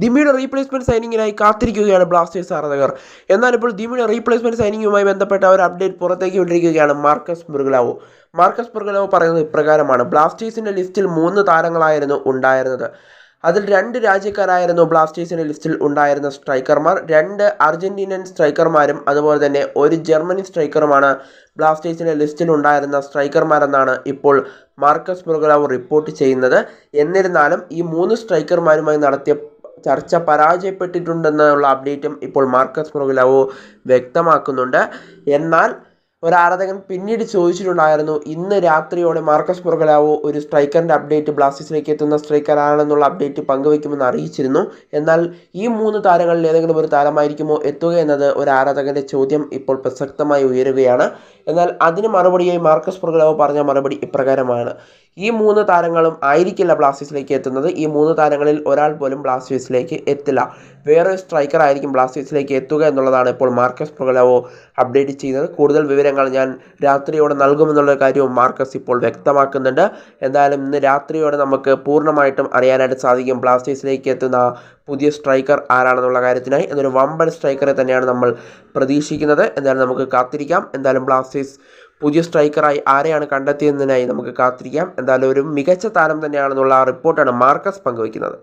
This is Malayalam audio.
ദിമിയുടെ റീപ്ലേസ്മെൻറ്റ് സൈനിങ്ങിനായി കാത്തിരിക്കുകയാണ് ബ്ലാസ്റ്റേഴ്സ് ആരാധകർ. എന്നാൽ ഇപ്പോൾ ദിമിയുടെ റീപ്ലേസ്മെൻറ്റ് സൈനിങ്ങുമായി ബന്ധപ്പെട്ട ഒരു അപ്ഡേറ്റ് പുറത്തേക്ക് വിട്ടിരിക്കുകയാണ് മാർക്കസ് ബുർഗ്ലാവോ. പറയുന്നത് ഇപ്രകാരമാണ്: ബ്ലാസ്റ്റേഴ്സിൻ്റെ ലിസ്റ്റിൽ 3 താരങ്ങളായിരുന്നു ഉണ്ടായിരുന്നത്. അതിൽ 2 രാജ്യക്കാരായിരുന്നു ബ്ലാസ്റ്റേഴ്സിൻ്റെ ലിസ്റ്റിൽ ഉണ്ടായിരുന്ന സ്ട്രൈക്കർമാർ. 2 അർജന്റീനൻ സ്ട്രൈക്കർമാരും അതുപോലെ തന്നെ ഒരു ജർമ്മനി സ്ട്രൈക്കറുമാണ് ബ്ലാസ്റ്റേഴ്സിൻ്റെ ലിസ്റ്റിൽ ഉണ്ടായിരുന്ന സ്ട്രൈക്കർമാരെന്നാണ് ഇപ്പോൾ മാർക്കസ് ബുർഗ്ലാവോ റിപ്പോർട്ട് ചെയ്യുന്നത്. എന്നിരുന്നാലും ഈ 3 സ്ട്രൈക്കർമാരുമായി നടത്തിയ ചർച്ച പരാജയപ്പെട്ടിട്ടുണ്ടെന്നുള്ള അപ്ഡേറ്റും ഇപ്പോൾ മാർക്കസ് ബുർഗ്ലാവോ വ്യക്തമാക്കുന്നുണ്ട്. എന്നാൽ ഒരു ആരാധകൻ പിന്നീട് ചോദിച്ചിട്ടുണ്ടായിരുന്നു, ഇന്ന് രാത്രിയോടെ മാർക്കസ് ബുർഗ്ലാവോ ഒരു സ്ട്രൈക്കറിൻ്റെ അപ്ഡേറ്റ്, ബ്ലാസ്റ്റേഴ്സിലേക്ക് എത്തുന്ന സ്ട്രൈക്കറാണെന്നുള്ള അപ്ഡേറ്റ് പങ്കുവയ്ക്കുമെന്ന് അറിയിച്ചിരുന്നു. എന്നാൽ ഈ 3 താരങ്ങളിൽ ഏതെങ്കിലും ഒരു താരമായിരിക്കുമോ എത്തുക എന്നത് ഒരു ആരാധകൻ്റെ ചോദ്യം ഇപ്പോൾ പ്രസക്തമായി ഉയരുകയാണ്. എന്നാൽ അതിന് മറുപടിയായി മാർക്കസ് ബുർഗ്ലാവോ പറഞ്ഞ മറുപടി ഇപ്രകാരമാണ്: ഈ 3 താരങ്ങളും ആയിരിക്കില്ല ബ്ലാസ്റ്റേഴ്സിലേക്ക് എത്തുന്നത്. ഈ 3 താരങ്ങളിൽ ഒരാൾ പോലും ബ്ലാസ്റ്റേഴ്സിലേക്ക് എത്തില്ല. വേറെ സ്ട്രൈക്കർ ആയിരിക്കും ബ്ലാസ്റ്റേഴ്സിലേക്ക് എത്തുക എന്നുള്ളതാണ് ഇപ്പോൾ മാർക്കസ് ബുർഗ്ലാവോ അപ്ഡേറ്റ് ചെയ്യുന്നത്. കൂടുതൽ വിവരങ്ങൾ ഞാൻ രാത്രിയോടെ നൽകുമെന്നുള്ള കാര്യവും മാർക്കസ് ഇപ്പോൾ വ്യക്തമാക്കുന്നുണ്ട്. എന്തായാലും ഇന്ന് രാത്രിയോടെ നമുക്ക് പൂർണ്ണമായിട്ടും അറിയാനായിട്ട് സാധിക്കും ബ്ലാസ്റ്റേഴ്സിലേക്ക് എത്തുന്ന പുതിയ സ്ട്രൈക്കർ ആരാണെന്നുള്ള കാര്യത്തിനായി. എന്നൊരു വമ്പൻ സ്ട്രൈക്കറെ തന്നെയാണ് നമ്മൾ പ്രതീക്ഷിക്കുന്നത്. എന്തായാലും നമുക്ക് കാത്തിരിക്കാം. എന്തായാലും ബ്ലാസ്റ്റേഴ്സ് പുതിയ സ്ട്രൈക്കറായി ആരെയാണ് കണ്ടെത്തിയതിനായി നമുക്ക് കാത്തിരിക്കാം. എന്തായാലും ഒരു മികച്ച താരം തന്നെയാണെന്നുള്ള റിപ്പോർട്ടാണ് മാർക്കസ് പങ്കുവയ്ക്കുന്നത്.